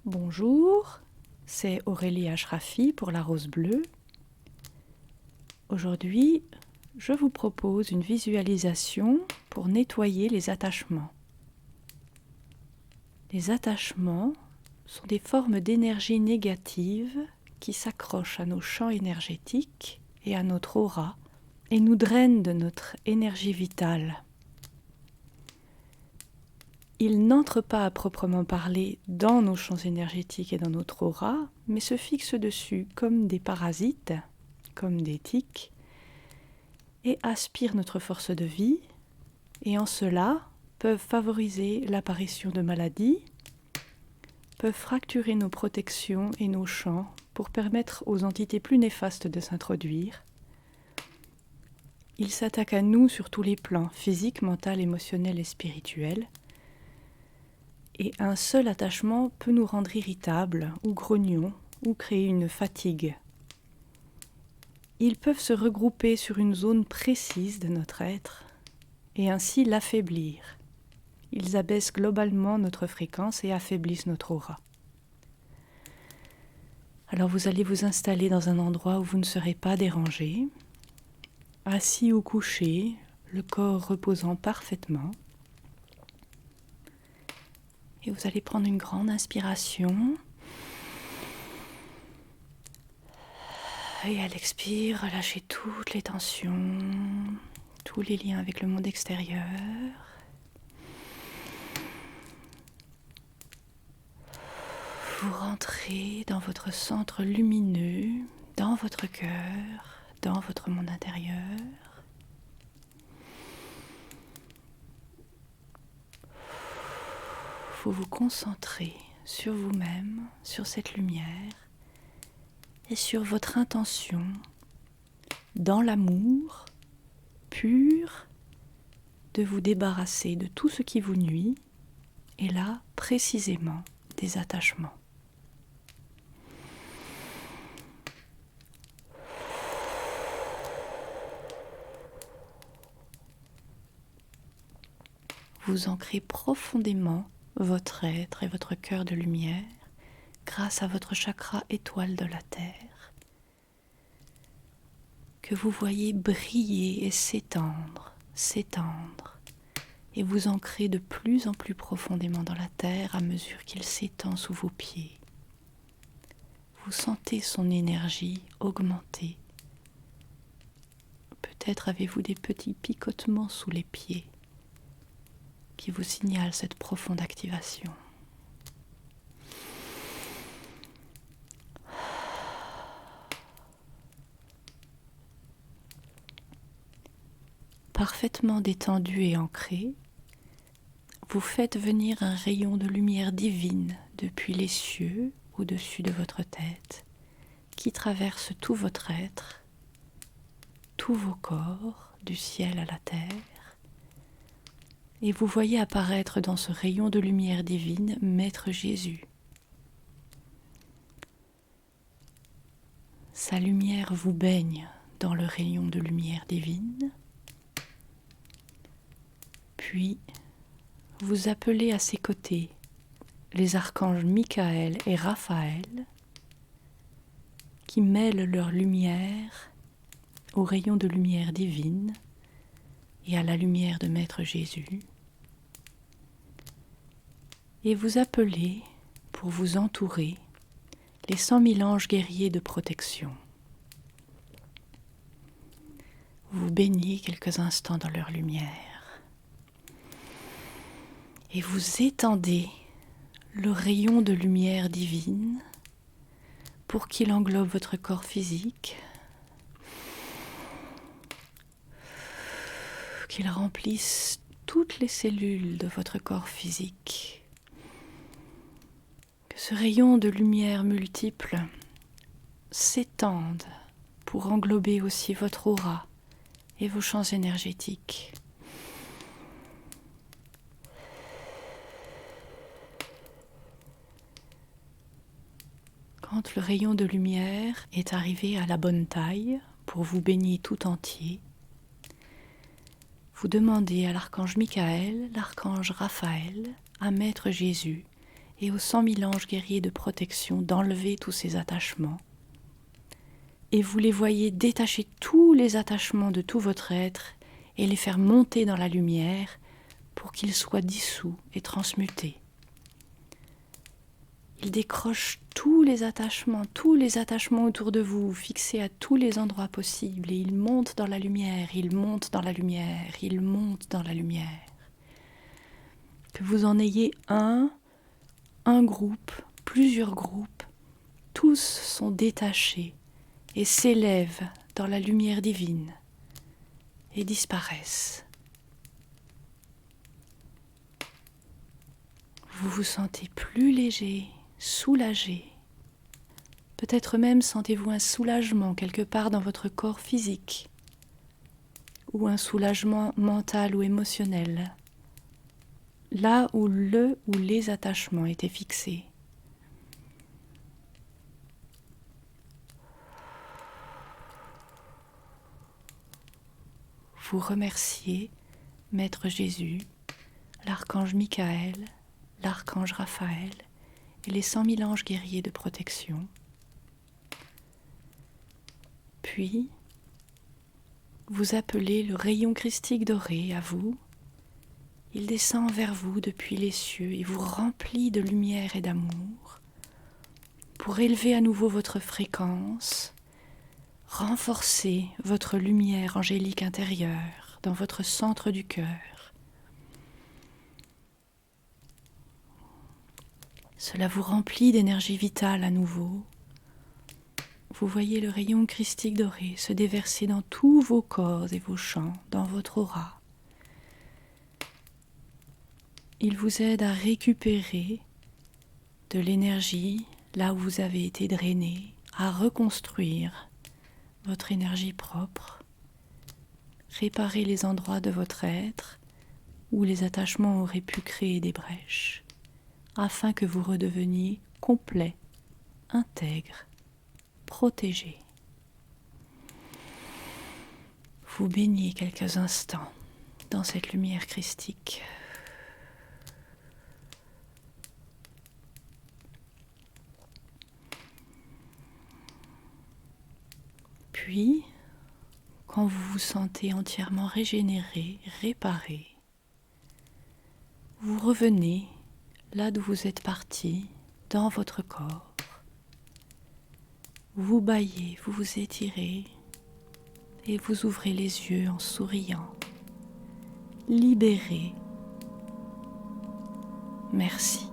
Bonjour, c'est Aurélie Ashrafi pour la Rose Bleue. Aujourd'hui, je vous propose une visualisation pour nettoyer les attachements. Les attachements sont des formes d'énergie négative qui s'accrochent à nos champs énergétiques et à notre aura et nous drainent de notre énergie vitale. Ils n'entrent pas à proprement parler dans nos champs énergétiques et dans notre aura, mais se fixent dessus comme des parasites, comme des tiques, et aspirent notre force de vie, et en cela peuvent favoriser l'apparition de maladies, peuvent fracturer nos protections et nos champs pour permettre aux entités plus néfastes de s'introduire. Ils s'attaquent à nous sur tous les plans, physique, mental, émotionnel et spirituel. Et un seul attachement peut nous rendre irritables ou grognons ou créer une fatigue. Ils peuvent se regrouper sur une zone précise de notre être et ainsi l'affaiblir. Ils abaissent globalement notre fréquence et affaiblissent notre aura. Alors vous allez vous installer dans un endroit où vous ne serez pas dérangé, assis ou couché, le corps reposant parfaitement. Et vous allez prendre une grande inspiration. Et à l'expire, relâchez toutes les tensions, tous les liens avec le monde extérieur. Vous rentrez dans votre centre lumineux, dans votre cœur, dans votre monde intérieur. Vous vous concentrez sur vous-même, sur cette lumière et sur votre intention dans l'amour pur de vous débarrasser de tout ce qui vous nuit et là précisément des attachements. Vous ancrez profondément votre être et votre cœur de lumière grâce à votre chakra étoile de la terre que vous voyez briller et s'étendre et vous ancrez de plus en plus profondément dans la terre à mesure qu'il s'étend sous vos pieds. Vous sentez son énergie augmenter. Peut-être avez-vous des petits picotements sous les pieds qui vous signalent cette profonde activation. Parfaitement détendu et ancré, vous faites venir un rayon de lumière divine depuis les cieux au-dessus de votre tête, qui traverse tout votre être, tous vos corps, du ciel à la terre, et vous voyez apparaître dans ce rayon de lumière divine Maître Jésus. Sa lumière vous baigne dans le rayon de lumière divine, puis vous appelez à ses côtés les archanges Michael et Raphaël qui mêlent leur lumière au rayon de lumière divine et à la lumière de Maître Jésus. Et vous appelez pour vous entourer les 100 000 anges guerriers de protection. Vous baignez quelques instants dans leur lumière et vous étendez le rayon de lumière divine pour qu'il englobe votre corps physique, qu'il remplisse toutes les cellules de votre corps physique, que ce rayon de lumière multiple s'étende pour englober aussi votre aura et vos champs énergétiques. Quand le rayon de lumière est arrivé à la bonne taille pour vous baigner tout entier, vous demandez à l'archange Michael, l'archange Raphaël, à Maître Jésus et aux 100 000 anges guerriers de protection d'enlever tous ces attachements. Et vous les voyez détacher tous les attachements de tout votre être et les faire monter dans la lumière pour qu'ils soient dissous et transmutés. Ils décrochent tous les attachements autour de vous, fixés à tous les endroits possibles, et ils montent dans la lumière, ils montent dans la lumière, ils montent dans la lumière. Que vous en ayez un groupe, plusieurs groupes, tous sont détachés et s'élèvent dans la lumière divine et disparaissent. Vous vous sentez plus léger, soulagé. Peut-être même sentez-vous un soulagement quelque part dans votre corps physique ou un soulagement mental ou émotionnel, là où le ou les attachements étaient fixés. Vous remerciez Maître Jésus, l'archange Michael, l'archange Raphaël et les 100 000 anges guerriers de protection. Puis, vous appelez le rayon christique doré à vous. Il descend vers vous depuis les cieux et vous remplit de lumière et d'amour pour élever à nouveau votre fréquence, renforcer votre lumière angélique intérieure dans votre centre du cœur. Cela vous remplit d'énergie vitale à nouveau. Vous voyez le rayon christique doré se déverser dans tous vos corps et vos champs, dans votre aura. Il vous aide à récupérer de l'énergie là où vous avez été drainé, à reconstruire votre énergie propre, réparer les endroits de votre être où les attachements auraient pu créer des brèches, afin que vous redeveniez complet, intègre, protégé. Vous baignez quelques instants dans cette lumière christique. Puis, quand vous vous sentez entièrement régénéré, réparé, vous revenez là d'où vous êtes parti, dans votre corps. Vous bâillez, vous vous étirez et vous ouvrez les yeux en souriant. Libéré. Merci.